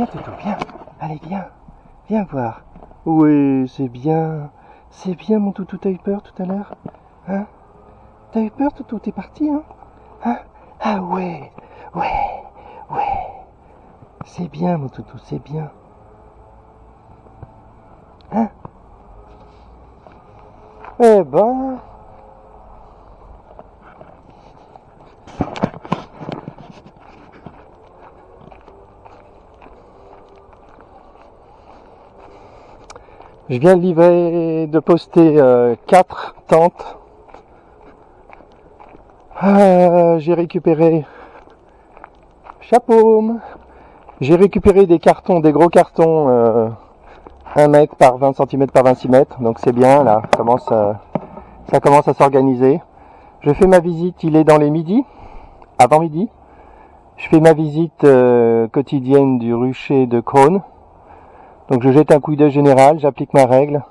Viens Toto, viens. Allez, viens. Viens voir. Oui, c'est bien. C'est bien mon toutou, t'as eu peur tout à l'heure? Hein? T'as eu peur Toto, t'es parti hein? Hein? Ah ouais, ouais, ouais. C'est bien mon toutou, c'est bien. Hein? Eh ben... Je viens de livrer, de poster 4 tentes. J'ai récupéré... Chapeau! J'ai récupéré des cartons, des gros cartons 1 mètre par 20 cm par 26 mètres. Donc c'est bien, là, ça commence à s'organiser. Je fais ma visite, il est dans les midis, avant midi. Je fais ma visite quotidienne du rucher de Crône. Donc je jette un coup d'œil général, j'applique ma règle.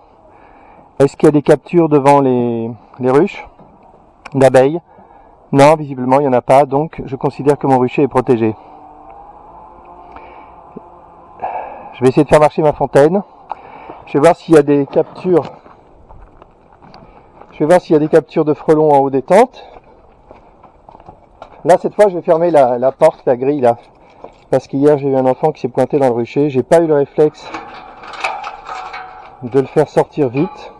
Est-ce qu'il y a des captures devant les ruches d'abeilles? Non, visiblement il n'y en a pas, donc je considère que mon rucher est protégé. Je vais essayer de faire marcher ma fontaine. Je vais voir s'il y a des captures. Je vais voir s'il y a des captures de frelons en haut des tentes. Là, cette fois, je vais fermer la porte, la grille là. Parce qu'hier, j'ai eu un enfant qui s'est pointé dans le rucher. J'ai pas eu le réflexe de le faire sortir vite.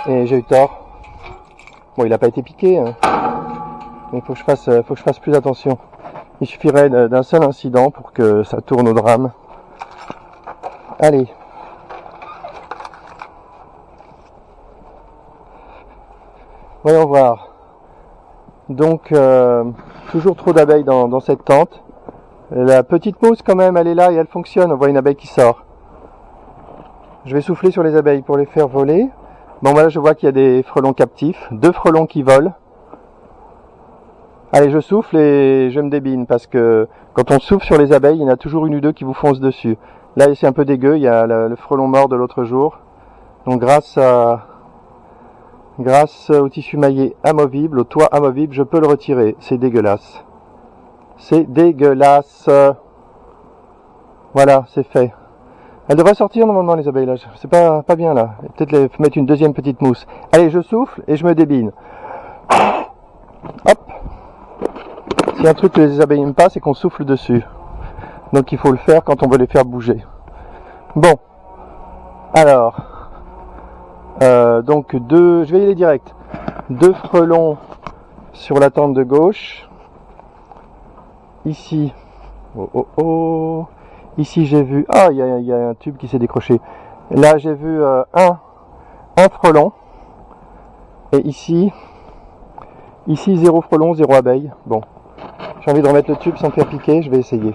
Et j'ai eu tort. Bon, il n'a pas été piqué, hein. Mais il faut que je fasse plus attention. Il suffirait d'un seul incident pour que ça tourne au drame. Allez. Voyons voir. Donc, toujours trop d'abeilles dans cette tente. La petite mousse, quand même, elle est là et elle fonctionne. On voit une abeille qui sort. Je vais souffler sur les abeilles pour les faire voler. Bon, voilà, je vois qu'il y a des frelons captifs. 2 frelons qui volent. Allez, je souffle et je me débine parce que quand on souffle sur les abeilles, il y en a toujours une ou deux qui vous foncent dessus. Là, c'est un peu dégueu. Il y a le frelon mort de l'autre jour. Donc, grâce au tissu maillé amovible, au toit amovible, je peux le retirer. C'est dégueulasse. C'est dégueulasse. Voilà, c'est fait. Elles devraient sortir normalement les abeilles là. C'est pas bien là. Peut-être mettre une deuxième petite mousse. Allez, je souffle et je me débine. Hop. Si un truc que les abeilles n'aiment pas, c'est qu'on souffle dessus. Donc il faut le faire quand on veut les faire bouger. Bon. Alors. Donc je vais y aller direct. 2 frelons sur la tente de gauche. Ici. Oh. Ici j'ai vu... Ah, il y a un tube qui s'est décroché. Là j'ai vu un frelon. Et ici 0 frelon, 0 abeille. Bon. J'ai envie de remettre le tube sans me faire piquer. Je vais essayer.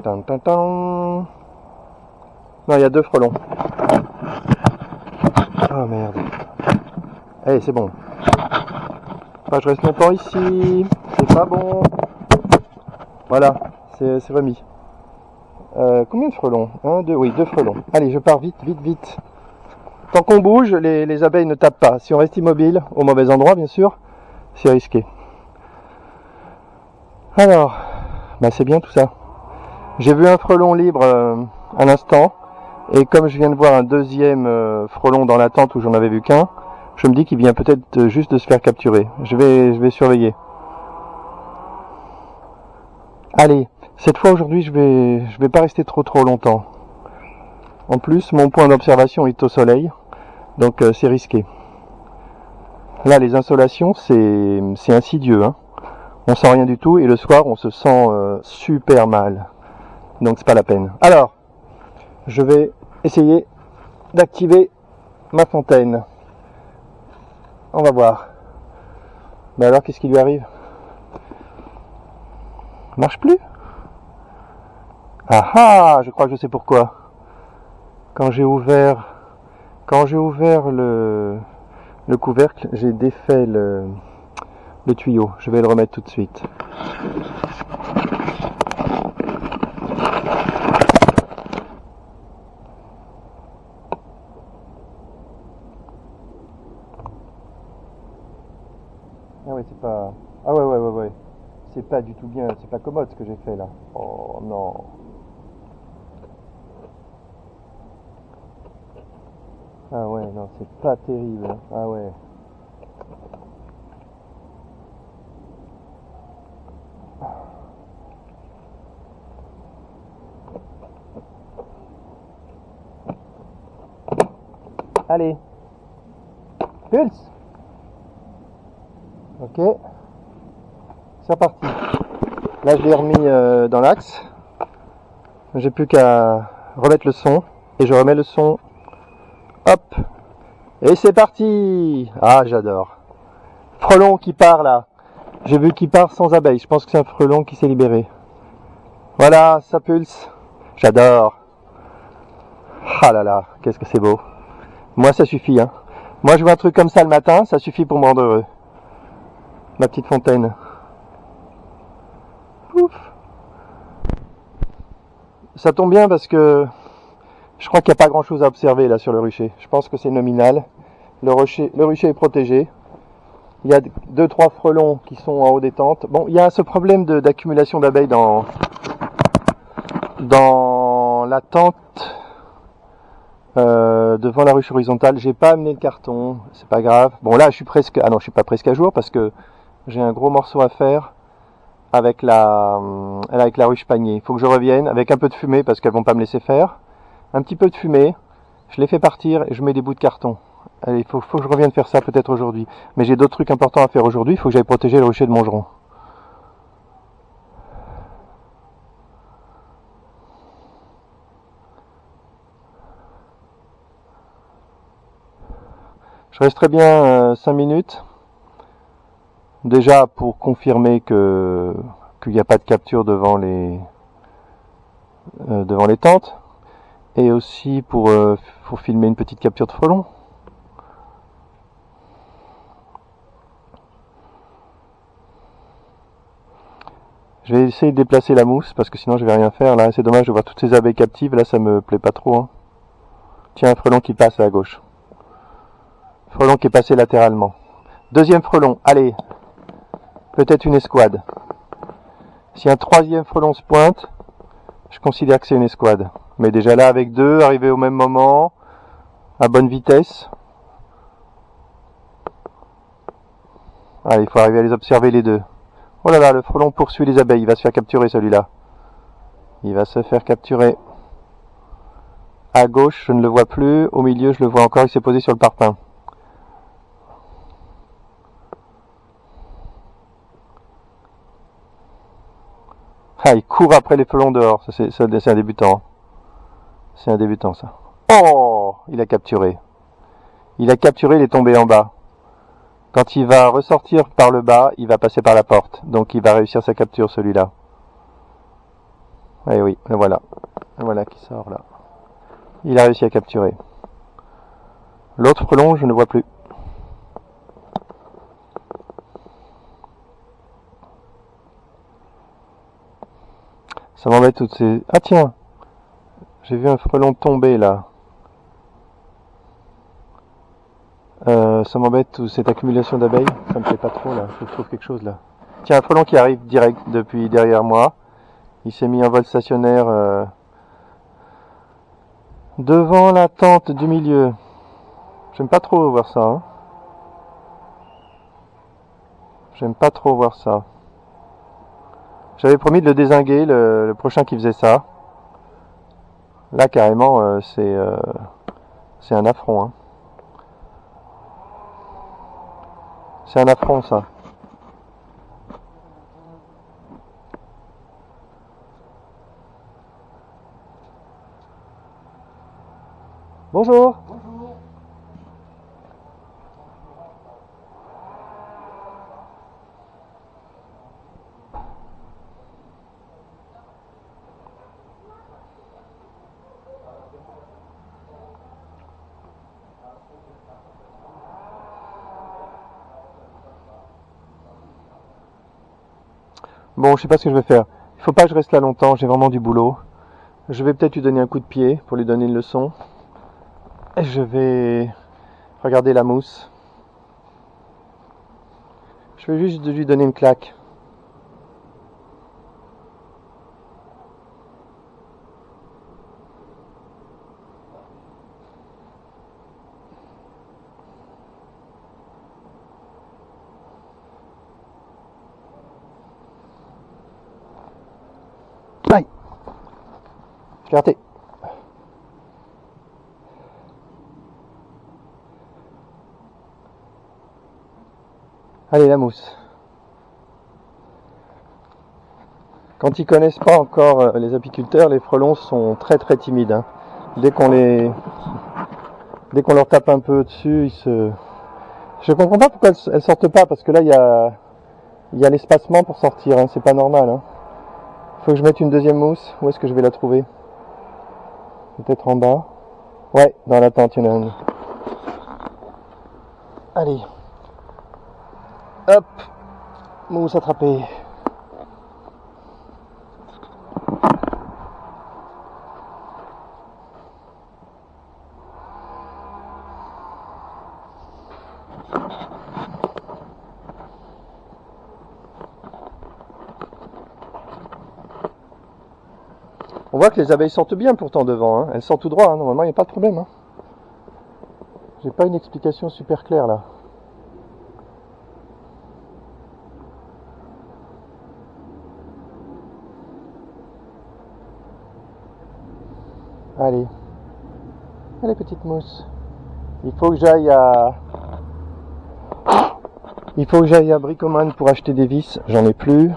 Non, il y a 2 frelons. Oh merde. Allez, c'est bon. Enfin, je reste longtemps ici. C'est pas bon. Voilà, c'est remis. Combien de frelons? 1, 2, oui, 2 frelons. Allez, je pars vite. Tant qu'on bouge, les abeilles ne tapent pas. Si on reste immobile, au mauvais endroit bien sûr, c'est risqué. Alors, c'est bien tout ça. J'ai vu un frelon libre à l'instant, et comme je viens de voir un deuxième frelon dans la tente où j'en avais vu qu'un, je me dis qu'il vient peut-être juste de se faire capturer. Je vais surveiller. Allez, cette fois aujourd'hui, je vais pas rester trop longtemps. En plus, mon point d'observation est au soleil, donc c'est risqué. Là, les insolations, c'est insidieux, hein. On sent rien du tout et le soir, on se sent super mal. Donc c'est pas la peine. Alors, je vais essayer d'activer ma fontaine. On va voir. Mais alors, qu'est-ce qui lui arrive? Marche plus? Ah, je crois que je sais pourquoi. Quand j'ai ouvert le couvercle, j'ai défait le tuyau. Je vais le remettre tout de suite. Ah ouais, c'est pas... Ah ouais. c'est pas du tout bien, c'est pas commode ce que j'ai fait là. Oh non. Ah ouais, non, c'est pas terrible. Ah ouais. Allez. Pulse. Ok. C'est reparti. Là, je l'ai remis dans l'axe. J'ai plus qu'à remettre le son. Et je remets le son. Hop. Et c'est parti. Ah, j'adore. Frelon qui part là. J'ai vu qu'il part sans abeille. Je pense que c'est un frelon qui s'est libéré. Voilà, ça pulse. J'adore. Ah là là, qu'est-ce que c'est beau. Moi, ça suffit. Hein. Moi, je vois un truc comme ça le matin, ça suffit pour me rendre heureux. Ma petite fontaine. Ouf. Ça tombe bien parce que je crois qu'il n'y a pas grand chose à observer là sur le rucher. Je pense que c'est nominal. Le rucher est protégé. Il y a 2-3 frelons qui sont en haut des tentes. Bon, il y a ce problème d'accumulation d'abeilles dans la tente devant la ruche horizontale. J'ai pas amené le carton, c'est pas grave. Bon là, je suis presque, ah non, je suis pas presque à jour parce que j'ai un gros morceau à faire avec la ruche panier. Il faut que je revienne avec un peu de fumée parce qu'elles vont pas me laisser faire. Un petit peu de fumée, je les fais partir et je mets des bouts de carton. Allez, il faut que je revienne faire ça peut-être aujourd'hui. Mais j'ai d'autres trucs importants à faire aujourd'hui, il faut que j'aille protéger le rucher de Montgeron. Je resterai bien 5 minutes. Déjà pour confirmer qu'il n'y a pas de capture devant les tentes. Et aussi pour filmer une petite capture de frelon. Je vais essayer de déplacer la mousse parce que sinon je vais rien faire. Là, c'est dommage de voir toutes ces abeilles captives. Là, ça me plaît pas trop. Hein. Tiens, un frelon qui passe à gauche. Frelon qui est passé latéralement. Deuxième frelon. Allez. Peut-être une escouade. Si un troisième frelon se pointe, je considère que c'est une escouade. Mais déjà là, avec deux, arriver au même moment, à bonne vitesse. Allez, il faut arriver à les observer les deux. Oh là là, le frelon poursuit les abeilles. Il va se faire capturer celui-là. Il va se faire capturer. À gauche, je ne le vois plus. Au milieu, je le vois encore. Il s'est posé sur le parpaing. Ah, il court après les frelons dehors. C'est un débutant. C'est un débutant, ça. Oh, il a capturé. Il a capturé, il est tombé en bas. Quand il va ressortir par le bas, il va passer par la porte. Donc il va réussir sa capture, celui-là. Eh oui, le voilà. Le voilà qui sort là. Il a réussi à capturer. L'autre frelon, je ne vois plus. Ça m'embête toutes ces... Ah tiens, j'ai vu un frelon tomber là. Ça m'embête toute cette accumulation d'abeilles. Ça me plaît pas trop là. Faut que je trouve quelque chose là. Tiens, un frelon qui arrive direct depuis derrière moi. Il s'est mis en vol stationnaire devant la tente du milieu. J'aime pas trop voir ça. Hein. J'aime pas trop voir ça. J'avais promis de le dézinguer, le prochain qui faisait ça. Là, carrément, c'est un affront. Hein. C'est un affront, ça. Bonjour. Bonjour. Bon, je sais pas ce que je vais faire. Il faut pas que je reste là longtemps, j'ai vraiment du boulot. Je vais peut-être lui donner un coup de pied pour lui donner une leçon. Et je vais regarder la mousse. Je vais juste lui donner une claque. Fierté. Allez, la mousse. Quand ils connaissent pas encore les apiculteurs, les frelons sont très très timides. Hein. Dès qu'on leur tape un peu dessus, je comprends pas pourquoi elles sortent pas, parce que là il y a l'espacement pour sortir, hein. C'est pas normal. Hein. Faut que je mette une deuxième mousse. Où est-ce que je vais la trouver? Peut-être en bas. Ouais, dans la tente, il y en a une. Allez. Hop. Mousse attrapée. On voit que les abeilles sortent bien pourtant devant, hein. Elles sortent tout droit, hein. Normalement il n'y a pas de problème. Hein. J'ai pas une explication super claire là. Allez. Allez, petite mousse. Il faut que j'aille à Bricoman pour acheter des vis. J'en ai plus.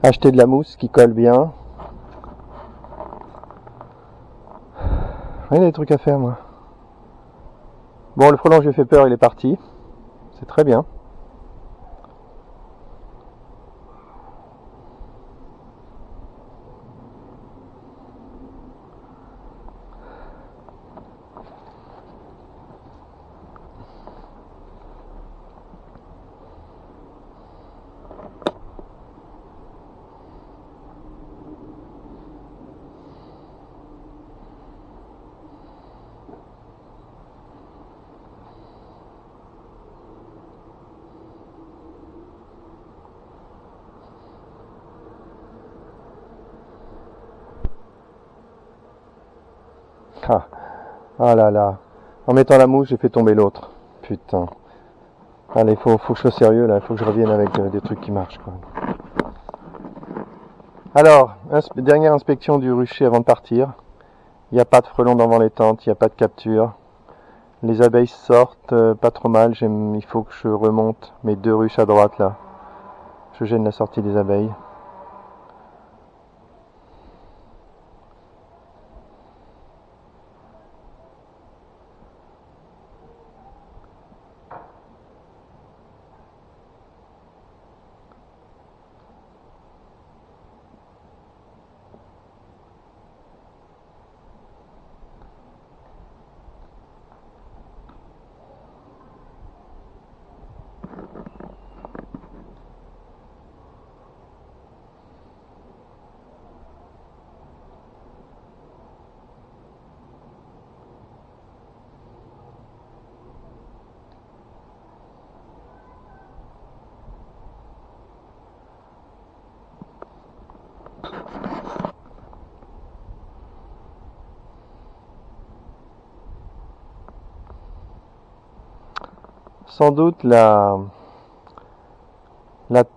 Acheter de la mousse qui colle bien. Il y a des trucs à faire, moi. Bon, le frelon, je lui ai fait peur, il est parti. C'est très bien. Ah, ah là là. En mettant la mouche, j'ai fait tomber l'autre. Putain. Allez, faut que je sois sérieux là. Il faut que je revienne avec des trucs qui marchent, quoi. Alors, dernière inspection du rucher avant de partir. Il n'y a pas de frelons devant les tentes, il n'y a pas de capture. Les abeilles sortent pas trop mal. Il faut que je remonte mes 2 ruches à droite là. Je gêne la sortie des abeilles. Sans doute la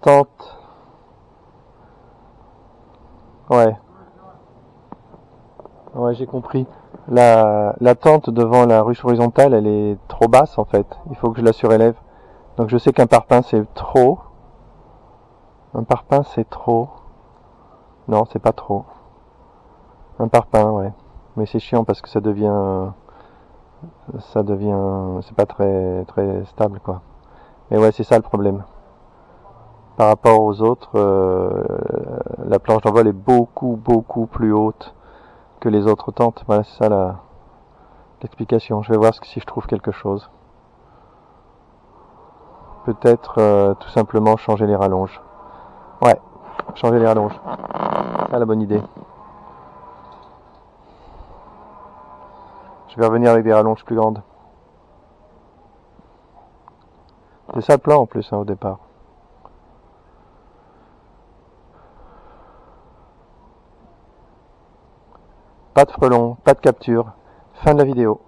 tente. Ouais, j'ai compris. La tente devant la ruche horizontale, elle est trop basse en fait. Il faut que je la surélève. Donc je sais qu'un parpaing c'est trop. Un parpaing c'est trop. Non, c'est pas trop. Un parpaing, ouais. Mais c'est chiant parce que ça devient, c'est pas très très stable quoi. Mais ouais, c'est ça le problème. Par rapport aux autres, la planche d'envol est beaucoup plus haute que les autres tentes. Voilà, c'est ça l'explication. Je vais voir si je trouve quelque chose. Peut-être tout simplement changer les rallonges. Ouais, changer les rallonges. C'est la bonne idée. Je vais revenir avec des rallonges plus grandes. C'est ça le plan en plus hein, au départ. Pas de frelons, pas de capture. Fin de la vidéo.